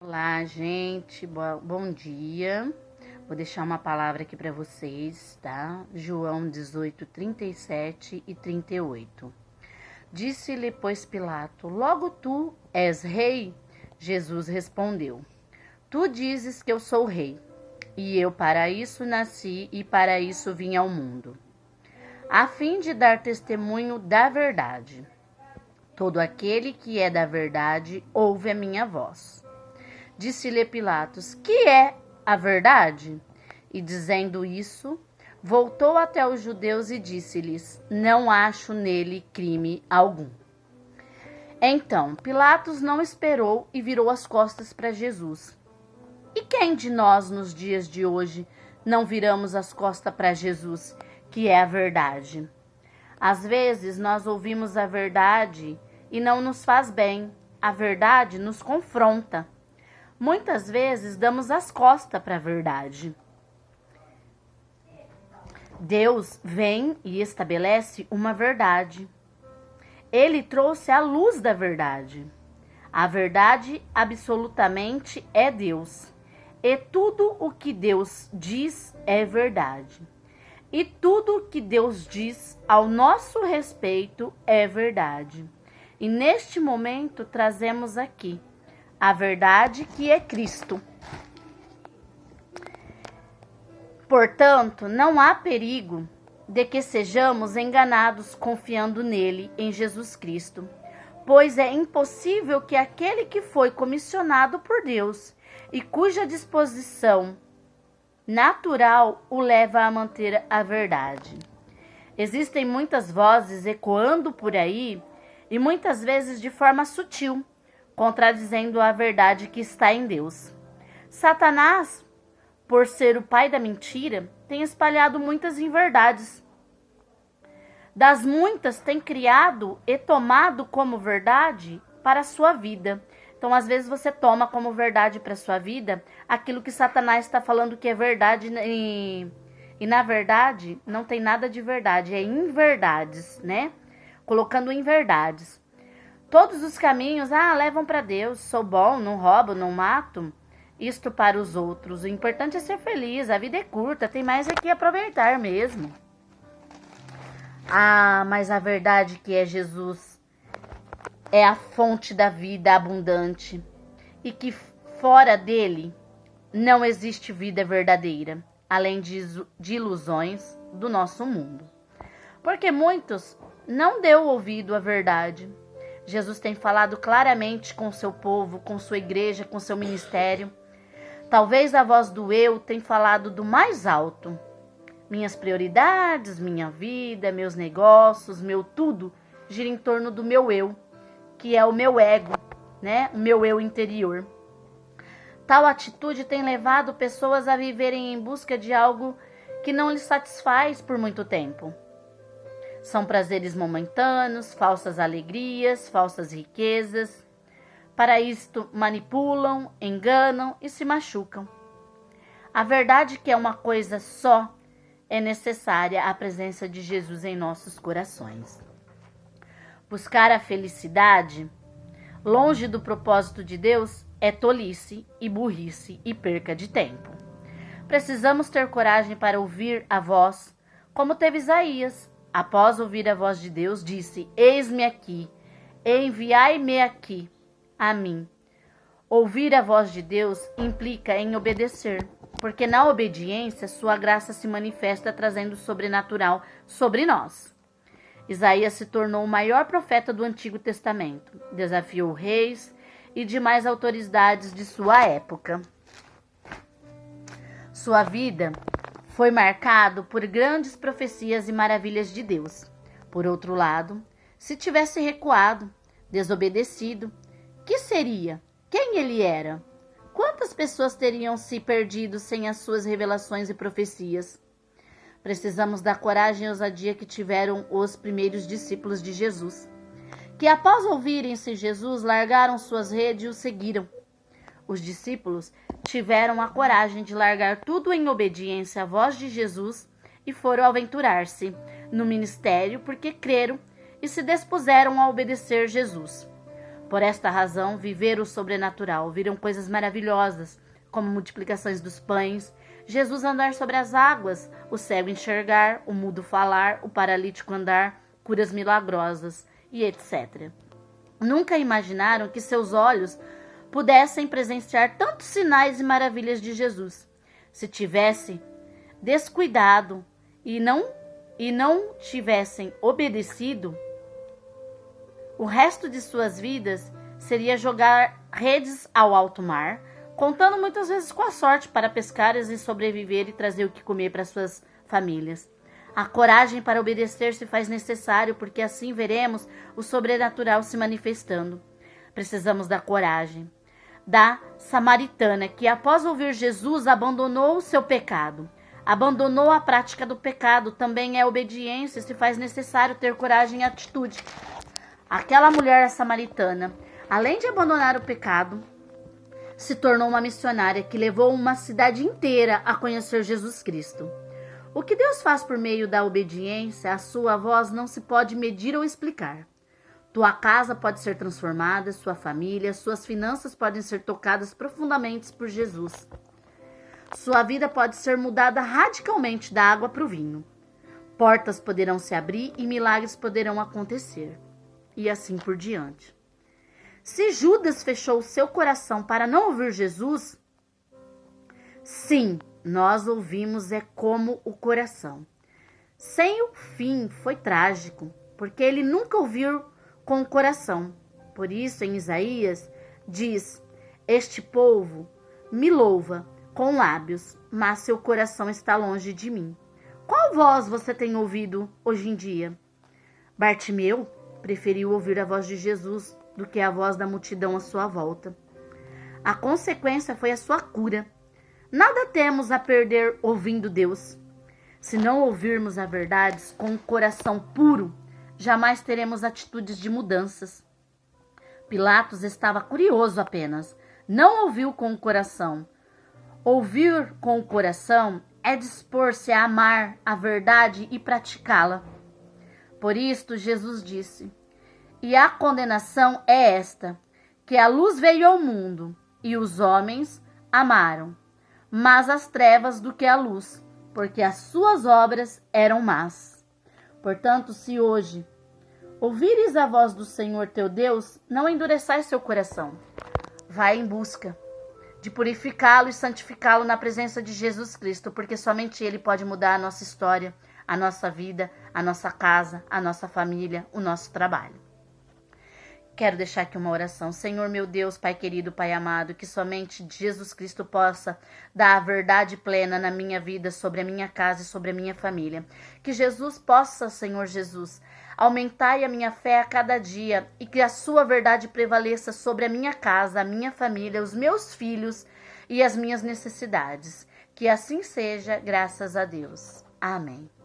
Olá, gente, bom dia. Vou deixar uma palavra aqui para vocês, tá? João 18, 37 e 38. Disse-lhe, pois, Pilato: logo tu és rei? Jesus respondeu: tu dizes que eu sou rei, e eu para isso nasci e para isso vim ao mundo, a fim de dar testemunho da verdade. Todo aquele que é da verdade ouve a minha voz. Disse-lhe Pilatos: que é a verdade? E dizendo isso, voltou até os judeus e disse-lhes: não acho nele crime algum. Então Pilatos não esperou e virou as costas para Jesus. E quem de nós nos dias de hoje não viramos as costas para Jesus, que é a verdade? Às vezes nós ouvimos a verdade e não nos faz bem. A verdade nos confronta. Muitas vezes damos as costas para a verdade. Deus vem e estabelece uma verdade. Ele trouxe a luz da verdade. A verdade absolutamente é Deus. E tudo o que Deus diz é verdade. E tudo o que Deus diz ao nosso respeito é verdade. E neste momento trazemos aqui a verdade que é Cristo. Portanto, não há perigo de que sejamos enganados confiando nele, em Jesus Cristo, pois é impossível que aquele que foi comissionado por Deus e cuja disposição natural o leva a manter a verdade. Existem muitas vozes ecoando por aí e muitas vezes de forma sutil, contradizendo a verdade que está em Deus. Satanás, por ser o pai da mentira, tem espalhado muitas inverdades. Das muitas, tem criado e tomado como verdade para a sua vida. Então, às vezes, você toma como verdade para a sua vida aquilo que Satanás está falando que é verdade e na verdade, não tem nada de verdade, é inverdades, né? Colocando inverdades. Todos os caminhos, levam para Deus. Sou bom, não roubo, não mato. Isto para os outros. O importante é ser feliz. A vida é curta, tem mais aqui aproveitar mesmo. Mas a verdade que é Jesus é a fonte da vida abundante. E que fora dele não existe vida verdadeira, além de ilusões do nosso mundo. Porque muitos não deu ouvido à verdade. Jesus tem falado claramente com o seu povo, com sua igreja, com seu ministério. Talvez a voz do eu tenha falado do mais alto. Minhas prioridades, minha vida, meus negócios, meu tudo gira em torno do meu eu, que é o meu ego, né? O meu eu interior. Tal atitude tem levado pessoas a viverem em busca de algo que não lhes satisfaz por muito tempo. São prazeres momentâneos, falsas alegrias, falsas riquezas. Para isto manipulam, enganam e se machucam. A verdade que é uma coisa só, é necessária a presença de Jesus em nossos corações. Buscar a felicidade, longe do propósito de Deus, é tolice e burrice e perca de tempo. Precisamos ter coragem para ouvir a voz, como teve Isaías. Após ouvir a voz de Deus, disse: eis-me aqui, enviai-me aqui a mim. Ouvir a voz de Deus implica em obedecer, porque na obediência sua graça se manifesta trazendo o sobrenatural sobre nós. Isaías se tornou o maior profeta do Antigo Testamento, desafiou reis e demais autoridades de sua época. Sua vida foi marcado por grandes profecias e maravilhas de Deus. Por outro lado, se tivesse recuado, desobedecido, que seria? Quem ele era? Quantas pessoas teriam se perdido sem as suas revelações e profecias? Precisamos da coragem e ousadia que tiveram os primeiros discípulos de Jesus, que após ouvirem-se Jesus, largaram suas redes e o seguiram. Os discípulos tiveram a coragem de largar tudo em obediência à voz de Jesus e foram aventurar-se no ministério porque creram e se dispuseram a obedecer Jesus. Por esta razão, viveram o sobrenatural, viram coisas maravilhosas, como multiplicações dos pães, Jesus andar sobre as águas, o cego enxergar, o mudo falar, o paralítico andar, curas milagrosas e etc. Nunca imaginaram que seus olhos pudessem presenciar tantos sinais e maravilhas de Jesus. Se tivesse descuidado e não tivessem obedecido, o resto de suas vidas seria jogar redes ao alto mar, contando muitas vezes com a sorte para pescar e sobreviver e trazer o que comer para suas famílias. A coragem para obedecer se faz necessário, porque assim veremos o sobrenatural se manifestando. Precisamos da coragem da samaritana, que após ouvir Jesus abandonou o seu pecado. Abandonou a prática do pecado, também é obediência, se faz necessário ter coragem e atitude. Aquela mulher samaritana, além de abandonar o pecado, se tornou uma missionária que levou uma cidade inteira a conhecer Jesus Cristo. O que Deus faz por meio da obediência, a sua voz não se pode medir ou explicar. Tua casa pode ser transformada, sua família, suas finanças podem ser tocadas profundamente por Jesus. Sua vida pode ser mudada radicalmente da água para o vinho. Portas poderão se abrir e milagres poderão acontecer. E assim por diante. Se Judas fechou o seu coração para não ouvir Jesus, sim, nós ouvimos como o coração. Sem o fim foi trágico, porque ele nunca ouviu com o coração. Por isso, em Isaías, diz: este povo me louva com lábios, mas seu coração está longe de mim. Qual voz você tem ouvido hoje em dia? Bartimeu preferiu ouvir a voz de Jesus do que a voz da multidão à sua volta. A consequência foi a sua cura. Nada temos a perder ouvindo Deus. Se não ouvirmos a verdade com o coração puro, jamais teremos atitudes de mudanças. Pilatos estava curioso apenas, não ouviu com o coração. Ouvir com o coração é dispor-se a amar a verdade e praticá-la. Por isto, Jesus disse: e a condenação é esta, que a luz veio ao mundo, e os homens amaram mais as trevas do que a luz, porque as suas obras eram más. Portanto, se hoje ouvires a voz do Senhor teu Deus, não endureçais seu coração. Vai em busca de purificá-lo e santificá-lo na presença de Jesus Cristo, porque somente Ele pode mudar a nossa história, a nossa vida, a nossa casa, a nossa família, o nosso trabalho. Quero deixar aqui uma oração. Senhor, meu Deus, Pai querido, Pai amado, que somente Jesus Cristo possa dar a verdade plena na minha vida, sobre a minha casa e sobre a minha família. Que Jesus possa, Senhor Jesus, aumentar a minha fé a cada dia e que a sua verdade prevaleça sobre a minha casa, a minha família, os meus filhos e as minhas necessidades. Que assim seja, graças a Deus. Amém.